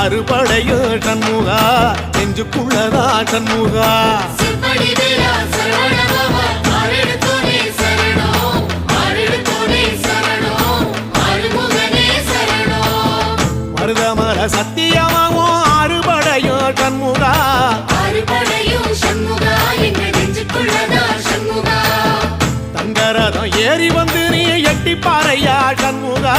அறுபடையோ சண்முகா நெஞ்சுக்குள்ளதா சண்முகா மருதமர சத்தியமாவும் அறுபடையோ சண்முகா தங்கரதம் ஏறி வந்து நீ எட்டி பாறையா சண்முகா